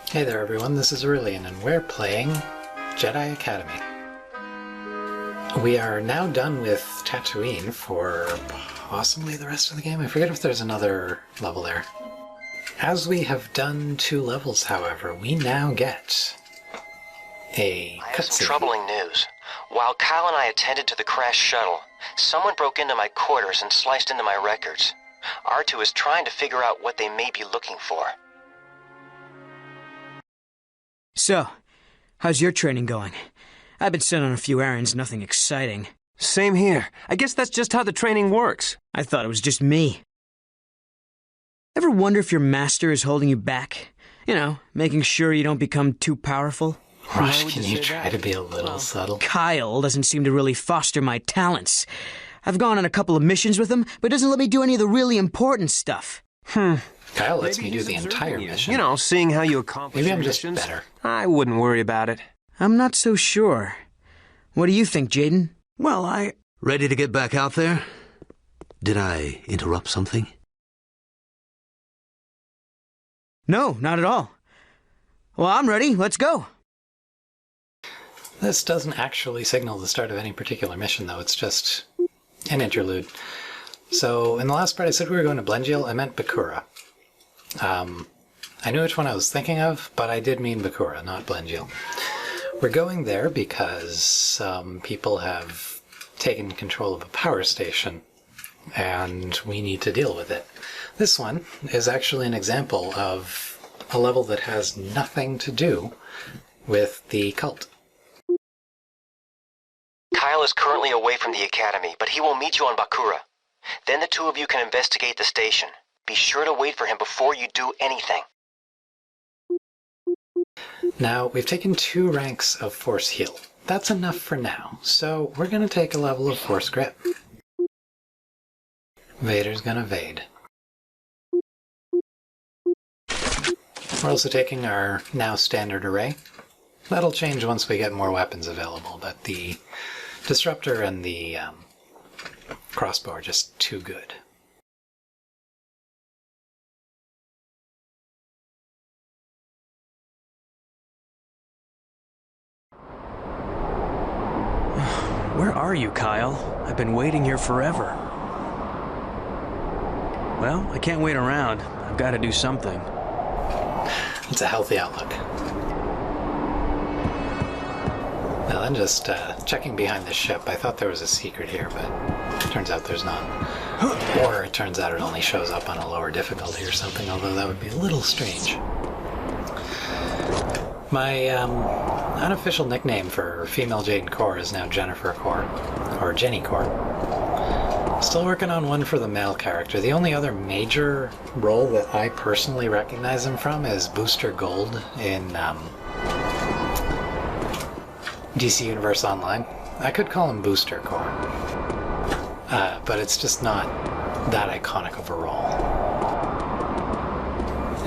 Hey there everyone, this is Aurelian and we're playing Jedi Academy. We are now done with Tatooine for possibly the rest of the game. I forget if there's another level there. As we have done 2 levels, however, we now get a I have some cutscene. troubling news. While Kyle and I attended to the crashed shuttle, someone broke into my quarters and sliced into my records. R2 is trying to figure out what they may be looking for. So, how's your training going? I've been sent on a few errands, nothing exciting. Same here. I guess that's just how the training works. I thought it was just me. Ever wonder if your master is holding you back? You know, making sure you don't become too powerful? Rush, can you try to be a little subtle? Kyle doesn't seem to really foster my talents. I've gone on a couple of missions with him, but doesn't let me do any of the really important stuff. Kyle lets Maybe me do he's the observing entire you. mission. You know, seeing how you accomplish Maybe your I'm just missions. better. I wouldn't worry about it. I'm not so sure. What do you think, Jaden? Well, Ready to get back out there? Did I interrupt something? No, not at all. Well, I'm ready. Let's go. This doesn't actually signal the start of any particular mission, though. It's just an interlude. So, in the last part I said we were going to Blengiel. I meant Bakura. I knew which one I was thinking of, but I did mean Bakura, not Blengiel. We're going there because some people have taken control of a power station, and we need to deal with it. This one is actually an example of a level that has nothing to do with the cult. Kyle is currently away from the academy, but he will meet you on Bakura. Then the 2 of you can investigate the station. Be sure to wait for him before you do anything. Now, we've taken 2 ranks of Force Heal. That's enough for now, so we're going to take a level of Force Grip. Vader's gonna Vade. We're also taking our now standard array. That'll change once we get more weapons available, but the Disruptor and the crossbow are just too good. Where are you, Kyle? I've been waiting here forever. Well, I can't wait around. I've got to do something. It's a healthy outlook. Now then, just checking behind the ship, I thought there was a secret here, but it turns out there's not. Or it turns out it only shows up on a lower difficulty or something, although that would be a little strange. My unofficial nickname for female Jaden Core is now Jennifer Core, or Jenny Core. Still working on one for the male character. The only other major role that I personally recognize him from is Booster Gold in DC Universe Online. I could call him Booster Core, but it's just not that iconic of a role.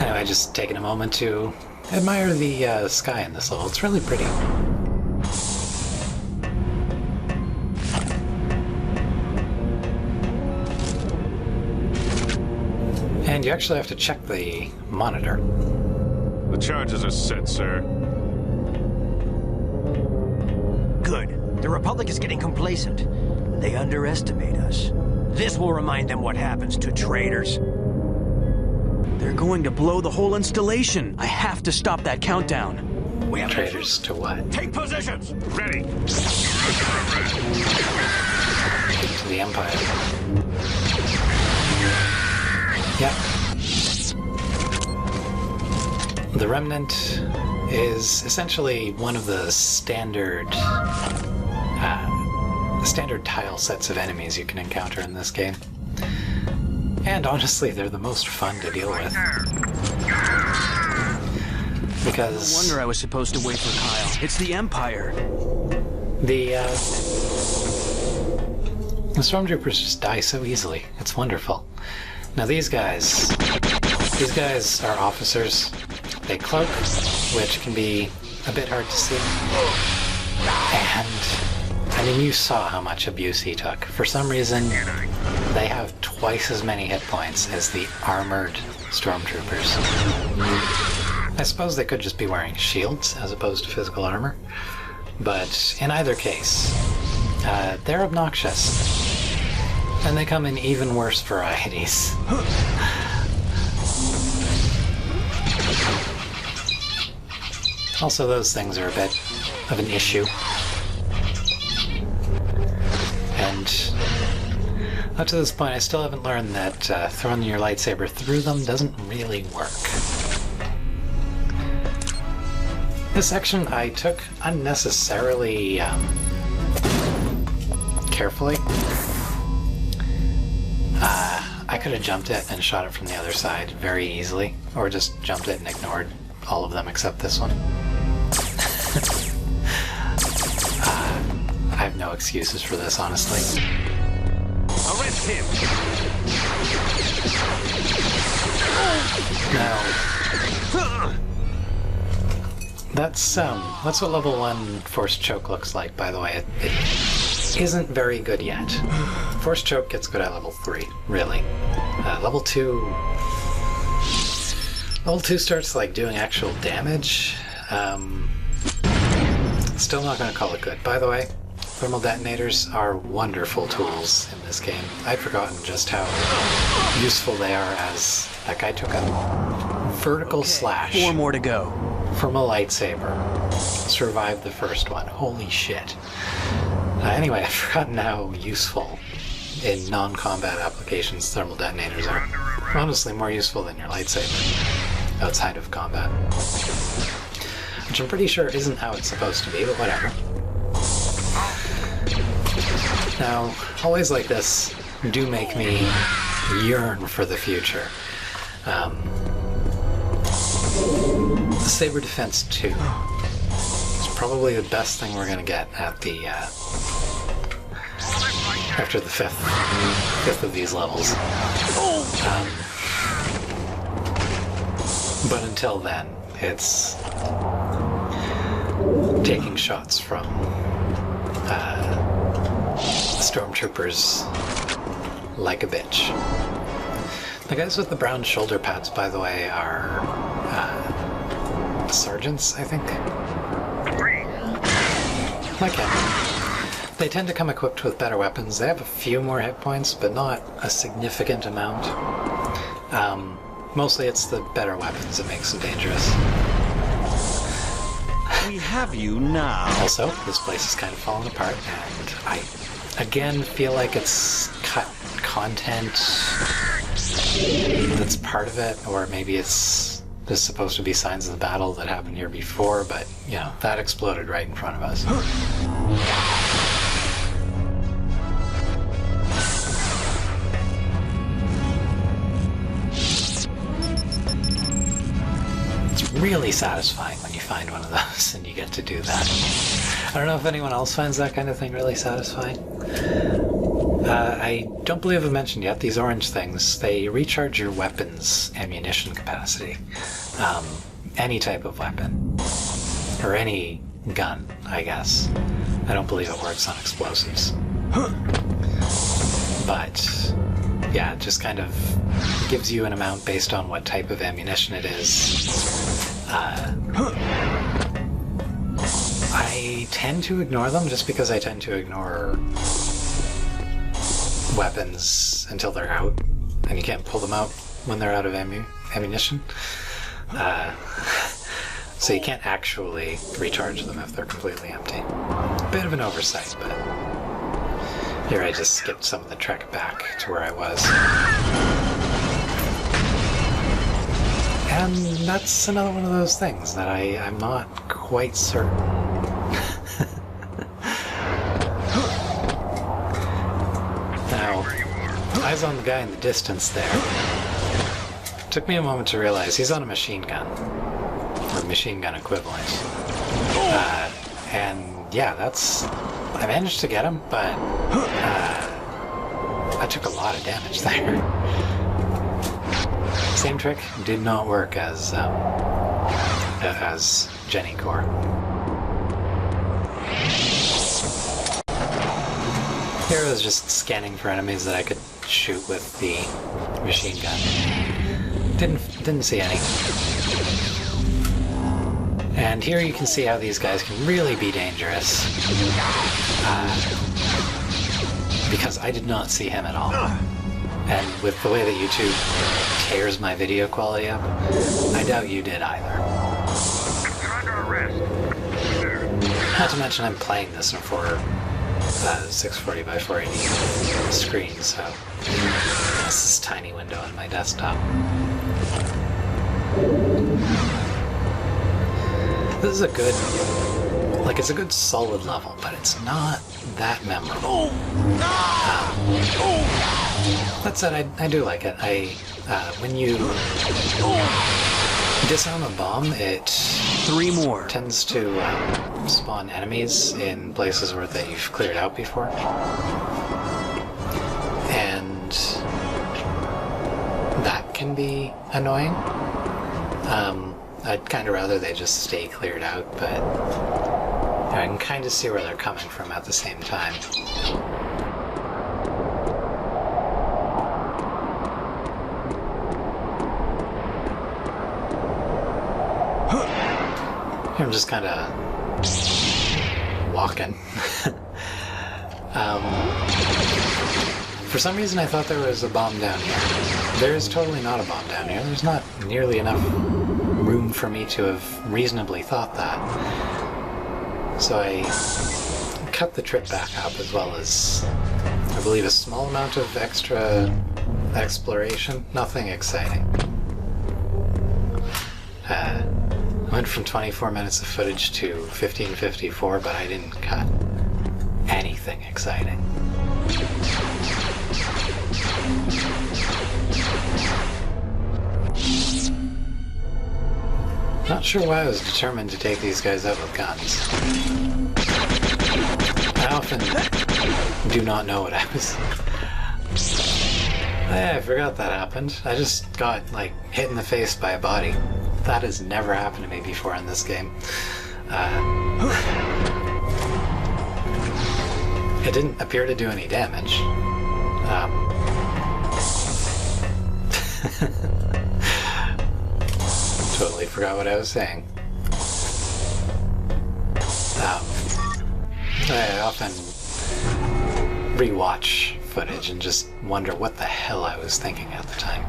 Anyway, just taking a moment to admire the sky in this level. It's really pretty. And you actually have to check the monitor. The charges are set, sir. Good. The Republic is getting complacent. They underestimate us. This will remind them what happens to traitors. They're going to blow the whole installation. I have to stop that countdown. We have Traitors to what? Take positions! Ready! To the Empire. Yep. The Remnant is essentially one of the standard tile sets of enemies you can encounter in this game. And honestly, they're the most fun to deal with. Because No wonder I was supposed to wait for Kyle. It's the Empire. the Stormtroopers just die so easily. It's wonderful. Now these guys are officers. They cloak, which can be a bit hard to see. And I mean, you saw how much abuse he took. For some reason, they have twice as many hit points as the armored stormtroopers. I suppose they could just be wearing shields as opposed to physical armor, but in either case, they're obnoxious, and they come in even worse varieties. Also, those things are a bit of an issue. And up to this point, I still haven't learned that throwing your lightsaber through them doesn't really work. This section I took unnecessarily carefully. I could have jumped it and shot it from the other side very easily, or just jumped it and ignored all of them except this one. I have no excuses for this, honestly. Arrest him! Now, that's what level 1 Force Choke looks like, by the way. It isn't very good yet. Force Choke gets good at level 3, really. Level 2 starts like doing actual damage. Still not going to call it good. By the way, thermal detonators are wonderful tools in this game. I'd forgotten just how useful they are, as that guy took a vertical slash 4 more to go. from a lightsaber. Survived the first one. Holy shit. Anyway, I've forgotten how useful in non-combat applications thermal detonators are. Honestly, more useful than your lightsaber outside of combat. Which I'm pretty sure isn't how it's supposed to be, but whatever. Now, always like this do make me yearn for the future. Saber Defense 2 is probably the best thing we're gonna get at the after the fifth of these levels. But until then, it's taking shots from stormtroopers like a bitch. The guys with the brown shoulder pads, by the way, are sergeants, I think. Like him. They tend to come equipped with better weapons. They have a few more hit points, but not a significant amount. Mostly it's the better weapons that makes them dangerous. We have you now. Also, this place is kind of falling apart, and I, again, feel like it's cut content that's part of it, or maybe it's just supposed to be signs of the battle that happened here before, but, you know, that exploded right in front of us. It's really satisfying when you find one of those and you get to do that. I don't know if anyone else finds that kind of thing really satisfying. I don't believe I've mentioned yet, these orange things, they recharge your weapon's ammunition capacity. Any type of weapon. Or any gun, I guess. I don't believe it works on explosives. But, yeah, it just kind of gives you an amount based on what type of ammunition it is. I tend to ignore them just because I tend to ignore weapons until they're out, and you can't pull them out when they're out of ammunition. So you can't actually recharge them if they're completely empty. Bit of an oversight, but here I just skipped some of the trek back to where I was. And that's another one of those things that I'm not quite certain. Now, eyes on the guy in the distance there. Took me a moment to realize he's on a machine gun, or machine gun equivalent. And yeah, I managed to get him, but I took a lot of damage there. Same trick did not work as Jenny Core. Here I was just scanning for enemies that I could shoot with the machine gun. Didn't see any. And here you can see how these guys can really be dangerous. Because I did not see him at all. And with the way that YouTube tears my video quality up, I doubt you did either. Not to mention I'm playing this in a 640 by 480 screen, so this is a tiny window on my desktop. This is a good, it's a good solid level, but it's not that memorable. That said, I do like it. When you disarm a bomb, it 3 more. tends to spawn enemies in places that you've cleared out before. And that can be annoying. I'd kind of rather they just stay cleared out, but I can kind of see where they're coming from at the same time. I'm just kind of walking. For some reason I thought there was a bomb down here. There is totally not a bomb down here. There's not nearly enough room for me to have reasonably thought that. So I cut the trip back up, as well as, I believe, a small amount of extra exploration. Nothing exciting. I went from 24 minutes of footage to 1554, but I didn't cut anything exciting. Not sure why I was determined to take these guys out with guns. I often do not know what I was... I forgot that happened. I just got, hit in the face by a body. That has never happened to me before in this game. It didn't appear to do any damage. Totally forgot what I was saying. I often rewatch footage and just wonder what the hell I was thinking at the time.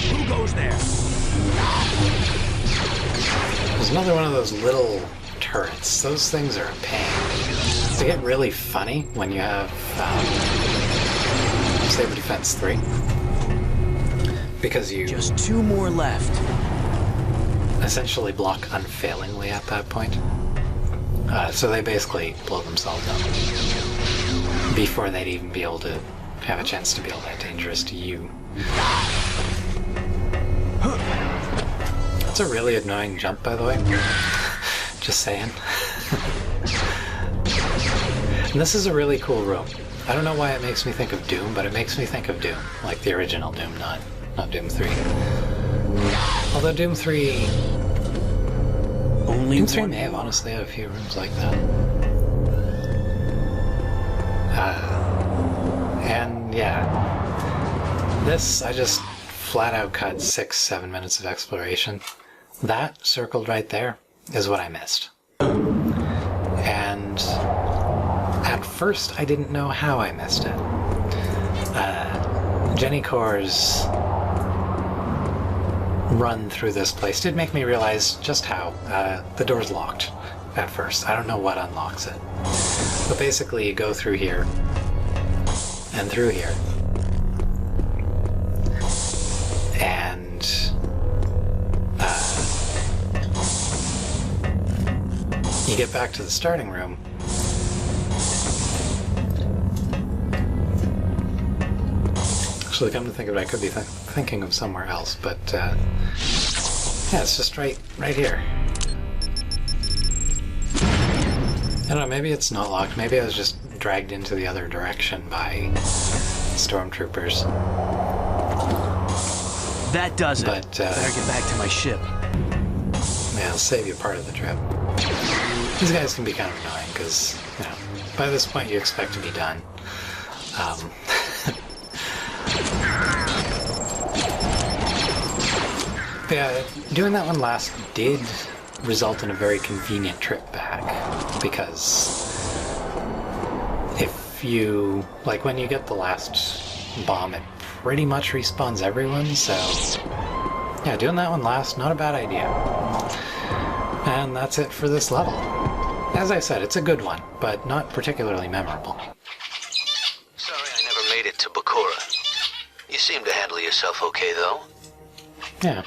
Who goes there? There's another one of those little turrets. Those things are a pain. They get really funny when you have Saber Defense 3. Because you Just 2 more left. essentially block unfailingly at that point. So they basically blow themselves up before they'd even be able to have a chance to be all that dangerous to you. It's a really annoying jump, by the way. Just saying. And this is a really cool room. I don't know why it makes me think of Doom, but it makes me think of Doom, like the original Doom, not Doom 3. Although Doom 3... Doom 3 may have honestly had a few rooms like that. And yeah, this, I just flat out cut 6-7 minutes of exploration. That circled right there is what I missed. And at first I didn't know how I missed it. Jenny Core's run through this place did make me realize just how. The door's locked at first. I don't know what unlocks it. But basically you go through here and through here. And you get back to the starting room. Actually, come to think of it, I could be thinking of somewhere else, but yeah, it's just right here. I don't know, maybe it's not locked. Maybe I was just dragged into the other direction by stormtroopers. That does it. But better get back to my ship. Yeah, I'll save you part of the trip. These guys can be kind of annoying because, you know, by this point you expect to be done. Yeah, doing that one last did result in a very convenient trip back, because if you, like when you get the last bomb, it pretty much respawns everyone, so yeah, doing that one last, not a bad idea. And that's it for this level. As I said, it's a good one, but not particularly memorable. Sorry I never made it to Bakura. You seem to handle yourself okay, though. Yeah.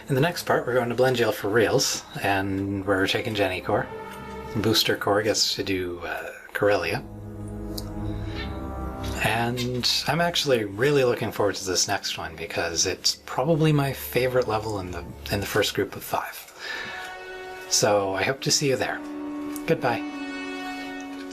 In the next part, we're going to Blend Jail for reals, and we're taking Jenny Core. Booster Core gets to do Corellia. And I'm actually really looking forward to this next one, because it's probably my favorite level in the first group of 5. So I hope to see you there. Goodbye.